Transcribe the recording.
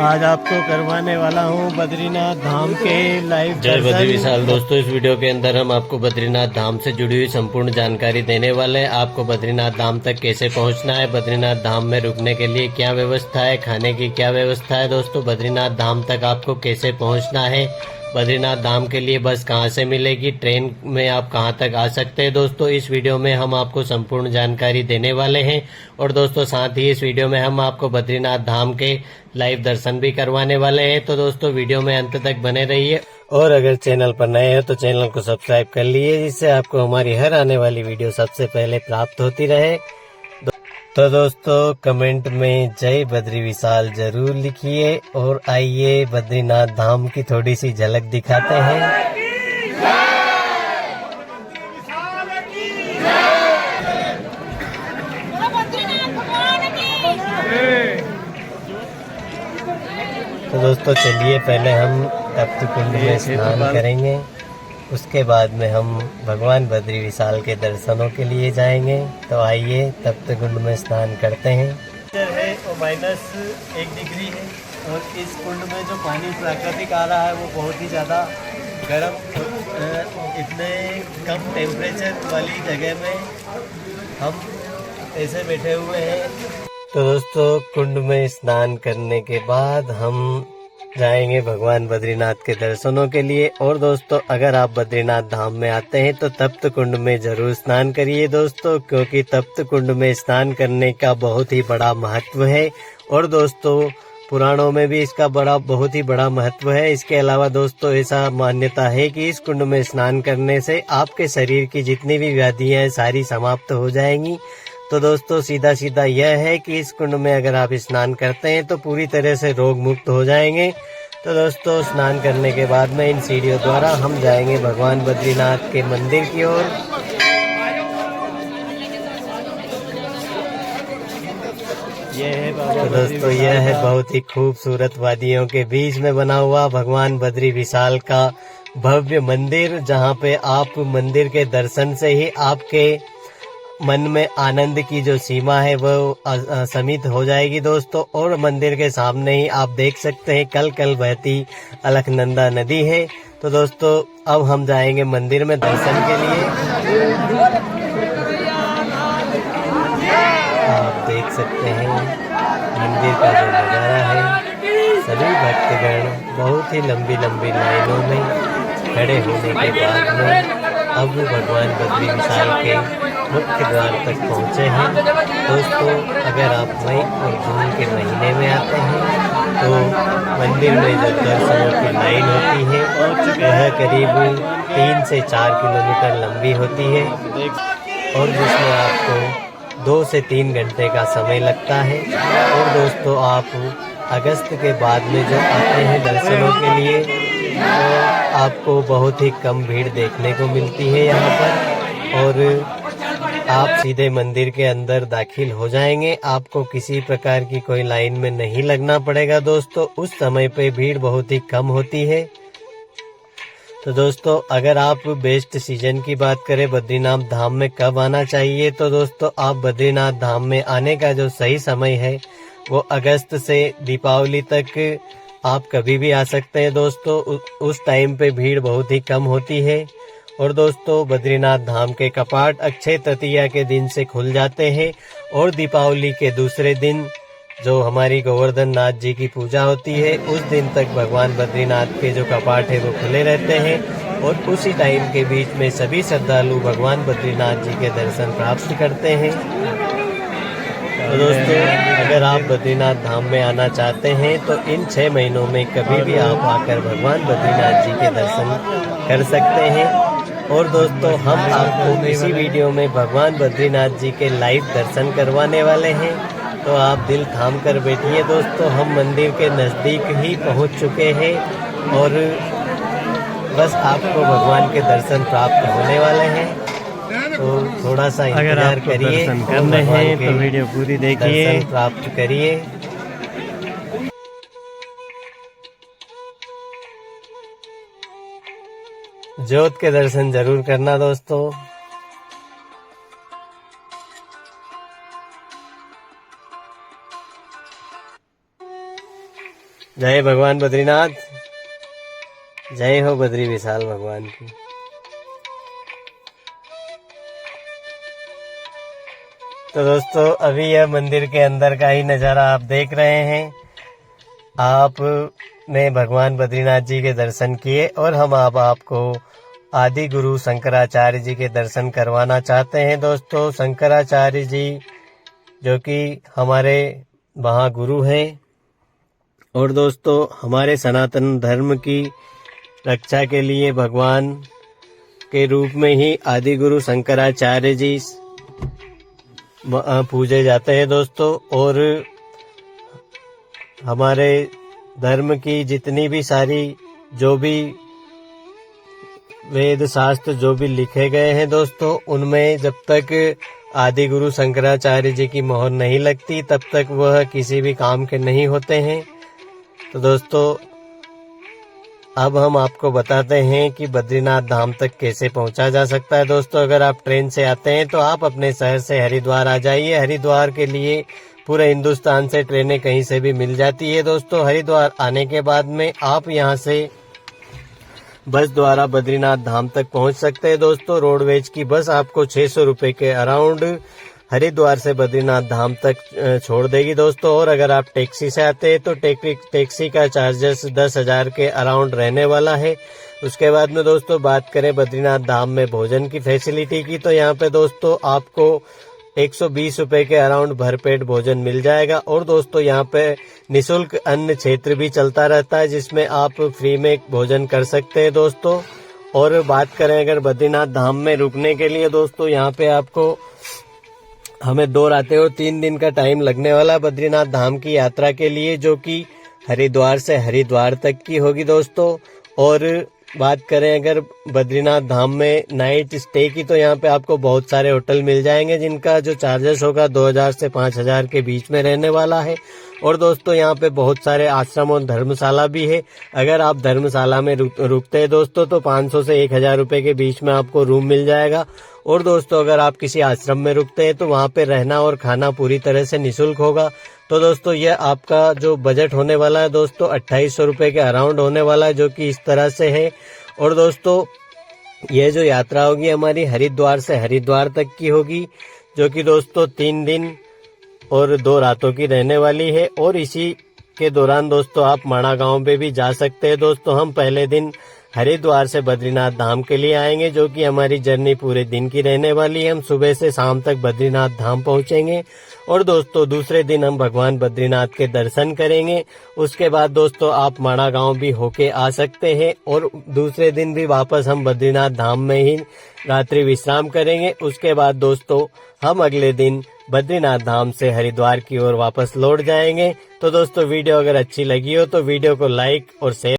आज आपको करवाने वाला हूँ बद्रीनाथ धाम के लाइव जय बद्री विशाल। दोस्तों, इस वीडियो के अंदर हम आपको बद्रीनाथ धाम से जुड़ी हुई संपूर्ण जानकारी देने वाले हैं। आपको बद्रीनाथ धाम तक कैसे पहुंचना है, बद्रीनाथ धाम में रुकने के लिए क्या व्यवस्था है, खाने की क्या व्यवस्था है, दोस्तों बद्रीनाथ धाम तक आपको कैसे पहुंचना है, बद्रीनाथ धाम के लिए बस कहां से मिलेगी, ट्रेन में आप कहां तक आ सकते हैं। दोस्तों, इस वीडियो में हम आपको संपूर्ण जानकारी देने वाले हैं और दोस्तों साथ ही इस वीडियो में हम आपको बद्रीनाथ धाम के लाइव दर्शन भी करवाने वाले हैं। तो दोस्तों वीडियो में अंत तक बने रहिए और अगर चैनल पर नए हैं तो चैनल को सब्सक्राइब कर लीजिए, जिससे आपको हमारी हर आने वाली वीडियो सबसे पहले प्राप्त होती रहे। तो दोस्तों कमेंट में जय बद्री विशाल जरूर लिखिए और आइए बद्रीनाथ धाम की थोड़ी सी झलक दिखाते हैं। तो दोस्तों चलिए पहले हम तप्त कुंड में स्नान करेंगे, उसके बाद में हम भगवान बद्री विशाल के दर्शनों के लिए जाएंगे। तो आइए तप्त कुंड में स्नान करते हैं। है वो -1 डिग्री है और इस कुंड में जो पानी प्राकृतिक आ रहा है वो बहुत ही ज़्यादा गर्म, इतने कम टेम्परेचर वाली जगह में हम ऐसे बैठे हुए हैं। तो दोस्तों कुंड में स्नान करने के बाद हम जाएंगे भगवान बद्रीनाथ के दर्शनों के लिए। और दोस्तों अगर आप बद्रीनाथ धाम में आते हैं तो तप्त कुंड में जरूर स्नान करिए दोस्तों, क्योंकि तप्त कुंड में स्नान करने का बहुत ही बड़ा महत्व है और दोस्तों पुराणों में भी इसका बहुत ही बड़ा महत्व है। इसके अलावा दोस्तों ऐसा मान्यता है कि इस कुंड में स्नान करने से आपके शरीर की जितनी भी व्याधियां हैं सारी समाप्त हो जाएंगी। तो दोस्तों सीधा सीधा यह है कि इस कुंड में अगर आप स्नान करते हैं तो पूरी तरह से रोग मुक्त हो जाएंगे। तो दोस्तों स्नान करने के बाद में इन सीढ़ियों द्वारा हम जाएंगे भगवान बद्रीनाथ के मंदिर की ओर। तो दोस्तों यह है बहुत ही खूबसूरत वादियों के बीच में बना हुआ भगवान बद्री विशाल का भव्य मंदिर, जहाँ पे आप मंदिर के दर्शन से ही आपके मन में आनंद की जो सीमा है वो सीमित हो जाएगी दोस्तों। और मंदिर के सामने ही आप देख सकते हैं कल कल बहती अलकनंदा नदी है। तो दोस्तों अब हम जाएंगे मंदिर में दर्शन के लिए। आप देख सकते हैं मंदिर का जो नज़ारा है, सभी भक्तगण बहुत ही लंबी लंबी लाइनों में खड़े होने के बाद में अब भगवान बद्री विशाल के मुख्य द्वार तक पहुँचे हैं। दोस्तों अगर आप मई और जून के महीने में आते हैं तो मंदिर में जो दर्शनों की लाइन होती है वह करीब 3 से 4 किलोमीटर लंबी होती है और जिसमें आपको 2 से 3 घंटे का समय लगता है। और दोस्तों आप अगस्त के बाद में जो आते हैं दर्शनों के लिए तो आपको बहुत ही कम भीड़ देखने को मिलती है यहाँ पर और आप सीधे मंदिर के अंदर दाखिल हो जाएंगे। आपको किसी प्रकार की कोई लाइन में नहीं लगना पड़ेगा दोस्तों, उस समय पे भीड़ बहुत ही कम होती है। तो दोस्तों अगर आप बेस्ट सीजन की बात करें बद्रीनाथ धाम में कब आना चाहिए, तो दोस्तों आप बद्रीनाथ धाम में आने का जो सही समय है वो अगस्त से दीपावली तक आप कभी भी आ सकते हैं दोस्तों। उस टाइम पे भीड़ बहुत ही कम होती है। और दोस्तों बद्रीनाथ धाम के कपाट अक्षय तृतीया के दिन से खुल जाते हैं और दीपावली के दूसरे दिन जो हमारी गोवर्धन नाथ जी की पूजा होती है उस दिन तक भगवान बद्रीनाथ के जो कपाट है वो खुले रहते हैं और उसी टाइम के बीच में सभी श्रद्धालु भगवान बद्रीनाथ जी के दर्शन प्राप्त करते हैं। तो दोस्तों अगर आप बद्रीनाथ धाम में आना चाहते हैं तो इन 6 महीनों में कभी भी आप आकर भगवान बद्रीनाथ जी के दर्शन कर सकते हैं। और दोस्तों हम आपको इसी वीडियो में भगवान बद्रीनाथ जी के लाइव दर्शन करवाने वाले हैं, तो आप दिल थाम कर बैठिए दोस्तों। हम मंदिर के नज़दीक ही पहुंच चुके हैं और बस आपको भगवान के दर्शन प्राप्त होने वाले हैं, तो थोड़ा सा इंतजार करिए। दर्शन करने हैं तो वीडियो पूरी देखिए, दर्शन प्राप्त करिए। ज्योत के दर्शन जरूर करना दोस्तों। जय भगवान बद्रीनाथ, जय हो बद्री विशाल भगवान की। तो दोस्तों अभी यह मंदिर के अंदर का ही नज़ारा आप देख रहे हैं। आपने भगवान बद्रीनाथ जी के दर्शन किए और हम अब आपको आदि गुरु शंकराचार्य जी के दर्शन करवाना चाहते हैं। दोस्तों शंकराचार्य जी जो कि हमारे महागुरु हैं और दोस्तों हमारे सनातन धर्म की रक्षा के लिए भगवान के रूप में ही आदि गुरु शंकराचार्य जी पूजे जाते हैं दोस्तों। और हमारे धर्म की जितनी भी सारी जो भी वेद शास्त्र जो भी लिखे गए हैं दोस्तों, उनमें जब तक आदि गुरु शंकराचार्य जी की मोहर नहीं लगती तब तक वह किसी भी काम के नहीं होते हैं। तो दोस्तों अब हम आपको बताते हैं कि बद्रीनाथ धाम तक कैसे पहुंचा जा सकता है। दोस्तों अगर आप ट्रेन से आते हैं तो आप अपने शहर से हरिद्वार आ जाइए। हरिद्वार के लिए पूरे हिंदुस्तान से ट्रेनें कहीं से भी मिल जाती है। दोस्तों हरिद्वार आने के बाद में आप यहां से बस द्वारा बद्रीनाथ धाम तक पहुंच सकते हैं। दोस्तों रोडवेज की बस आपको 600 रुपए के अराउंड हरिद्वार से बद्रीनाथ धाम तक छोड़ देगी दोस्तों। और अगर आप टैक्सी से आते हैं तो टैक्सी का चार्जेस 10,000 के अराउंड रहने वाला है। उसके बाद में दोस्तों बात करें बद्रीनाथ धाम में भोजन की फैसिलिटी की, तो यहाँ पे दोस्तों आपको 120 रुपए के अराउंड भरपेट भोजन मिल जाएगा। और दोस्तों यहाँ पे निशुल्क अन्न क्षेत्र भी चलता रहता है जिसमें आप फ्री में भोजन कर सकते हैं दोस्तों। और बात करें अगर बद्रीनाथ धाम में रुकने के लिए दोस्तों, यहाँ पे आपको हमें 2 रातें और 3 दिन का टाइम लगने वाला बद्रीनाथ धाम की यात्रा के लिए, जो कि हरिद्वार से हरिद्वार तक की होगी दोस्तों। और बात करें अगर बद्रीनाथ धाम में नाइट स्टे की, तो यहाँ पे आपको बहुत सारे होटल मिल जाएंगे जिनका जो चार्जेस होगा 2,000 से 5,000 के बीच में रहने वाला है। और दोस्तों यहाँ पे बहुत सारे आश्रम और धर्मशाला भी है। अगर आप धर्मशाला में रुकते हैं दोस्तों तो 500 से 1,000 रुपए के बीच में आपको रूम मिल जाएगा। और दोस्तों अगर आप किसी आश्रम में रुकते हैं तो वहाँ पे रहना और खाना पूरी तरह से निःशुल्क होगा। तो दोस्तों यह आपका जो बजट होने वाला है दोस्तों 2,800 रुपए के अराउंड होने वाला है, जो कि इस तरह से है। और दोस्तों यह जो यात्रा होगी हमारी हरिद्वार से हरिद्वार तक की होगी, जो कि दोस्तों 3 दिन और 2 रातों की रहने वाली है। और इसी के दौरान दोस्तों आप माणा गांव पे भी जा सकते हैं। दोस्तों हम पहले दिन हरिद्वार से बद्रीनाथ धाम के लिए आएंगे, जो कि हमारी जर्नी पूरे दिन की रहने वाली है। हम सुबह से शाम तक बद्रीनाथ धाम पहुंचेंगे और दोस्तों दूसरे दिन हम भगवान बद्रीनाथ के दर्शन करेंगे। उसके बाद दोस्तों आप माणा गांव भी होके आ सकते हैं और दूसरे दिन भी वापस हम बद्रीनाथ धाम में ही रात्रि विश्राम करेंगे। उसके बाद दोस्तों हम अगले दिन बद्रीनाथ धाम से हरिद्वार की ओर वापस लौट जाएंगे। तो दोस्तों वीडियो अगर अच्छी लगी हो तो वीडियो को लाइक और शेयर